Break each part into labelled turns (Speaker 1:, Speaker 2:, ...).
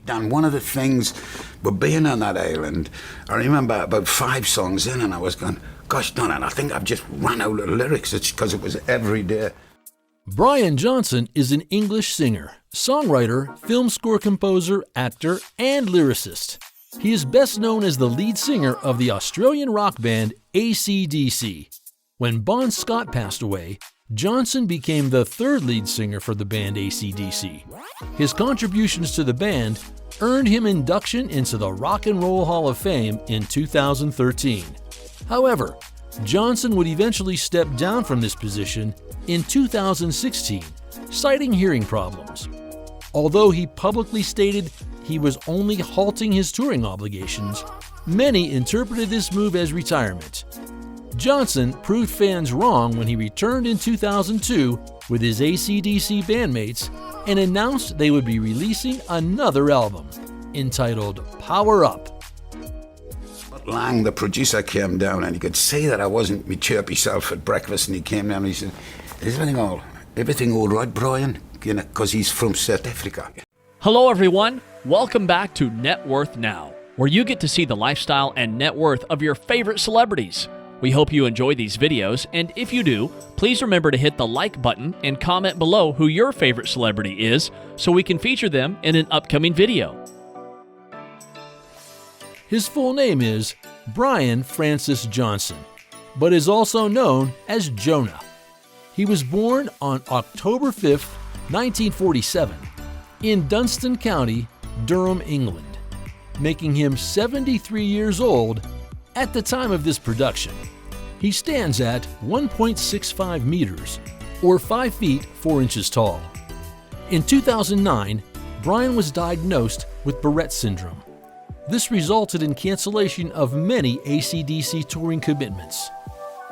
Speaker 1: Dan, one of the things with being on that island, I remember about 5 songs in and I was going, gosh, Don, and I think I've just run out of lyrics. It's because it was every day.
Speaker 2: Brian Johnson is an English singer, songwriter, film score composer, actor, and lyricist. He is best known as the lead singer of the Australian rock band AC/DC. When Bon Scott passed away, Johnson became the third lead singer for the band AC/DC. His contributions to the band earned him induction into the Rock and Roll Hall of Fame in 2013. However, Johnson would eventually step down from this position in 2016, citing hearing problems. Although he publicly stated he was only halting his touring obligations, many interpreted this move as retirement. Johnson proved fans wrong when he returned in 2002 with his AC/DC bandmates and announced they would be releasing another album, entitled Power Up.
Speaker 1: Lang, the producer, came down and he could see that I wasn't my chirpy self at breakfast, and he came down and he said, "Is everything all right, Brian?" You know, because he's from South Africa.
Speaker 3: Hello everyone, welcome back to Net Worth Now, where you get to see the lifestyle and net worth of your favorite celebrities. We hope you enjoy these videos, and if you do, please remember to hit the like button and comment below who your favorite celebrity is so we can feature them in an upcoming video.
Speaker 2: His full name is Brian Francis Johnson, but is also known as Jonah. He was born on October 5th, 1947, in Dunstan County, Durham, England, making him 73 years old at the time of this production. He stands at 1.65 meters, or 5 feet 4 inches tall. In 2009, Brian was diagnosed with Barrett syndrome. This resulted in cancellation of many AC/DC touring commitments.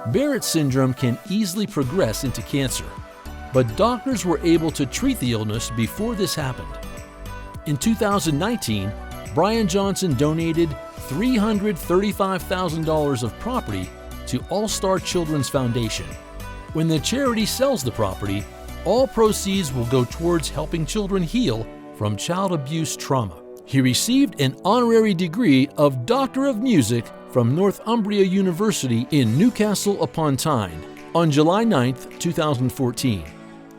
Speaker 2: Barrett syndrome can easily progress into cancer, but doctors were able to treat the illness before this happened. In 2019, Brian Johnson donated $335,000 of property to All-Star Children's Foundation. When the charity sells the property, all proceeds will go towards helping children heal from child abuse trauma. He received an honorary degree of Doctor of Music from Northumbria University in Newcastle upon Tyne on July 9, 2014.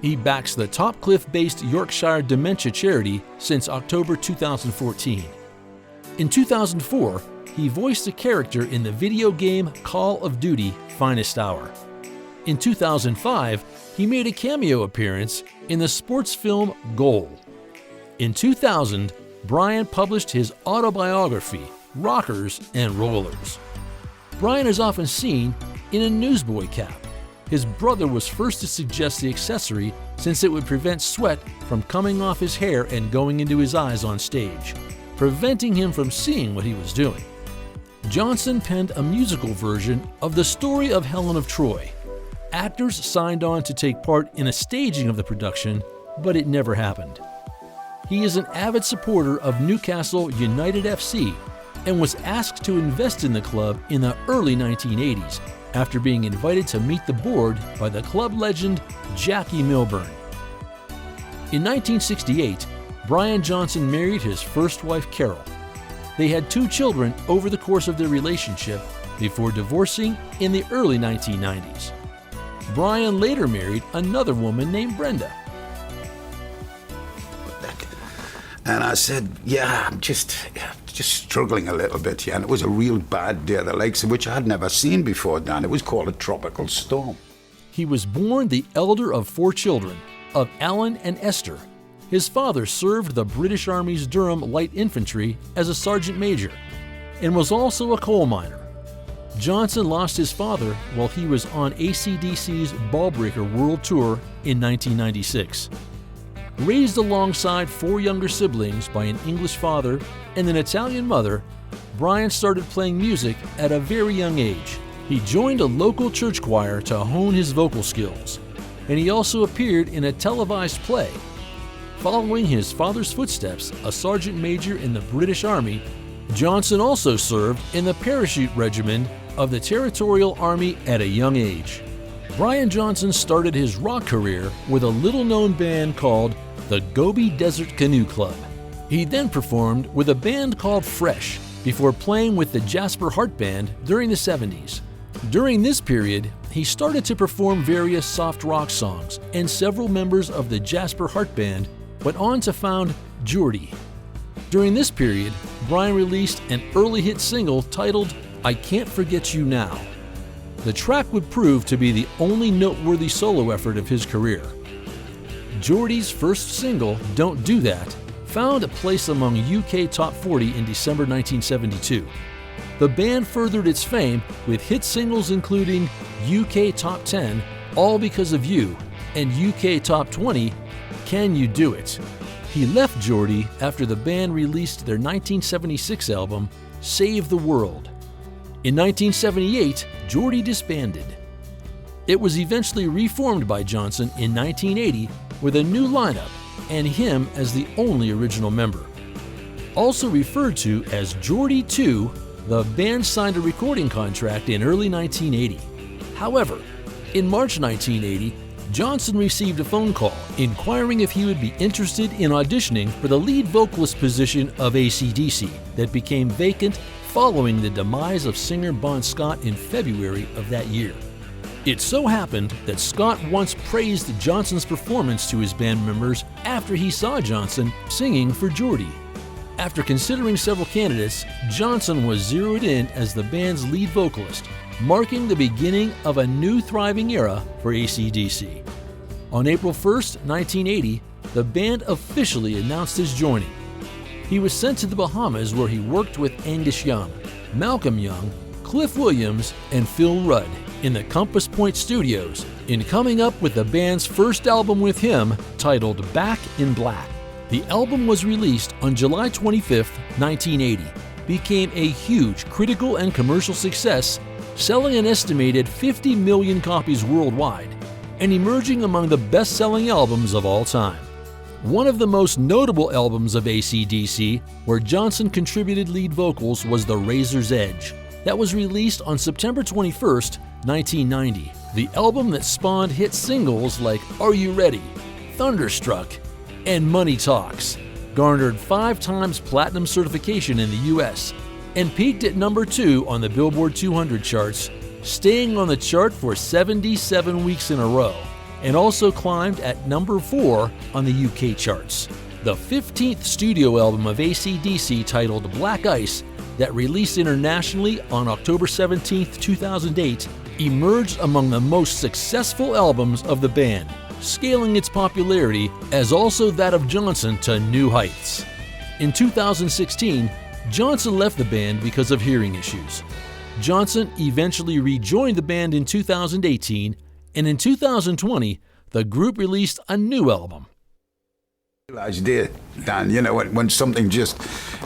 Speaker 2: He backs the Topcliffe-based Yorkshire Dementia Charity since October 2014. In 2004, he voiced a character in the video game Call of Duty: Finest Hour. In 2005, he made a cameo appearance in the sports film Goal. In 2000, Brian published his autobiography, Rockers and Rollers. Brian is often seen in a newsboy cap. His brother was first to suggest the accessory since it would prevent sweat from coming off his hair and going into his eyes on stage, preventing him from seeing what he was doing. Johnson penned a musical version of The Story of Helen of Troy. Actors signed on to take part in a staging of the production, but it never happened. He is an avid supporter of Newcastle United FC and was asked to invest in the club in the early 1980s after being invited to meet the board by the club legend Jackie Milburn. In 1968, Brian Johnson married his first wife, Carol. They had 2 children over the course of their relationship before divorcing in the early 1990s. Brian later married another woman named Brenda.
Speaker 1: And I said, yeah, I'm just struggling a little here. And it was a real bad day, the likes of which I had never seen before, Dan. It was called a tropical storm.
Speaker 2: He was born the elder of 4 children, of Alan and Esther. His father served the British Army's Durham Light Infantry as a sergeant major and was also a coal miner. Johnson lost his father while he was on AC/DC's Ballbreaker World Tour in 1996. Raised alongside 4 younger siblings by an English father and an Italian mother, Brian started playing music at a very young age. He joined a local church choir to hone his vocal skills, and he also appeared in a televised play. Following his father's footsteps, a sergeant major in the British Army, Johnson also served in the parachute regiment of the Territorial Army at a young age. Brian Johnson started his rock career with a little-known band called the Gobi Desert Canoe Club. He then performed with a band called Fresh before playing with the Jasper Hart Band during the 70s. During this period, he started to perform various soft rock songs, and several members of the Jasper Hart Band went on to found Geordie. During this period, Brian released an early hit single titled I Can't Forget You Now. The track would prove to be the only noteworthy solo effort of his career. Geordie's first single, Don't Do That, found a place among UK Top 40 in December 1972. The band furthered its fame with hit singles including UK Top 10, All Because of You, and UK Top 20, Can You Do It? He left Geordie after the band released their 1976 album, Save the World. In 1978, Geordie disbanded. It was eventually reformed by Johnson in 1980 with a new lineup and him as the only original member. Also referred to as Geordie 2, the band signed a recording contract in early 1980. However, in March 1980, Johnson received a phone call inquiring if he would be interested in auditioning for the lead vocalist position of AC/DC that became vacant following the demise of singer Bon Scott in February of that year. It so happened that Scott once praised Johnson's performance to his band members after he saw Johnson singing for Geordie. After considering several candidates, Johnson was zeroed in as the band's lead vocalist, marking the beginning of a new thriving era for AC/DC. On April 1st, 1980, the band officially announced his joining. He was sent to the Bahamas where he worked with Angus Young, Malcolm Young, Cliff Williams, and Phil Rudd in the Compass Point Studios in coming up with the band's first album with him, titled Back in Black. The album was released on July 25, 1980, became a huge critical and commercial success, selling an estimated 50 million copies worldwide, and emerging among the best-selling albums of all time. One of the most notable albums of AC/DC, where Johnson contributed lead vocals, was The Razor's Edge, that was released on September 21, 1990. The album that spawned hit singles like Are You Ready?, Thunderstruck, and Money Talks, garnered 5 times platinum certification in the US, and peaked at number 2 on the Billboard 200 charts, staying on the chart for 77 weeks in a row, and also climbed at number 4 on the UK charts. The 15th studio album of AC/DC, titled Black Ice, that released internationally on October 17, 2008, emerged among the most successful albums of the band, scaling its popularity as also that of Johnson to new heights. In 2016, Johnson left the band because of hearing issues. Johnson eventually rejoined the band in 2018, and in 2020, the group released a new album.
Speaker 1: I did, Dan, you know, when something just,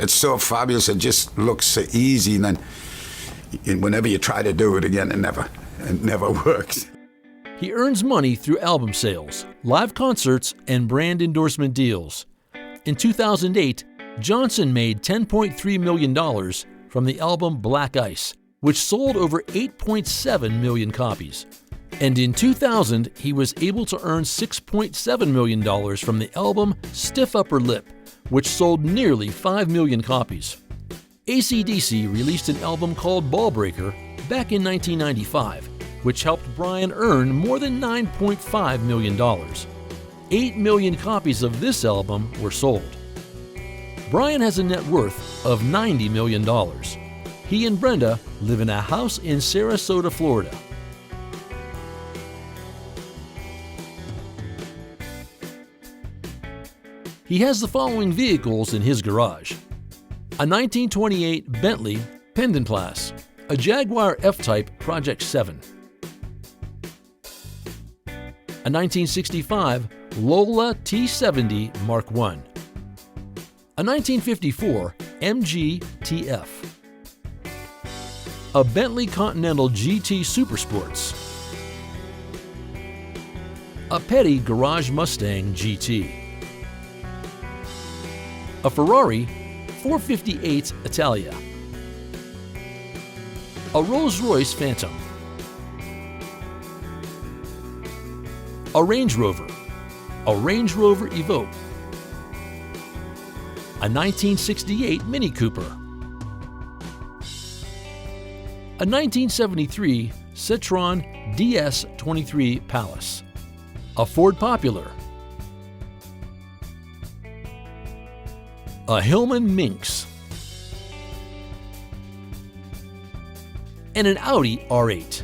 Speaker 1: it's so fabulous, it just looks so easy, and then whenever you try to do it again, it never works.
Speaker 2: He earns money through album sales, live concerts, and brand endorsement deals. In 2008, Johnson made $10.3 million from the album Black Ice, which sold over 8.7 million copies. And in 2000, he was able to earn $6.7 million from the album Stiff Upper Lip, which sold nearly 5 million copies. AC/DC released an album called Ballbreaker back in 1995, which helped Brian earn more than $9.5 million. 8 million copies of this album were sold. Brian has a net worth of $90 million. He and Brenda live in a house in Sarasota, Florida. He has the following vehicles in his garage: a 1928 Bentley Pendenplass, a Jaguar F-Type Project 7, a 1965 Lola T70 Mark I, a 1954 MG TF, a Bentley Continental GT Supersports, a Petty Garage Mustang GT, a Ferrari 458 Italia, a Rolls-Royce Phantom, a Range Rover Evoque, a 1968 Mini Cooper, a 1973 Citroën DS23 Palace, a Ford Popular, a Hillman Minx, and an Audi R8.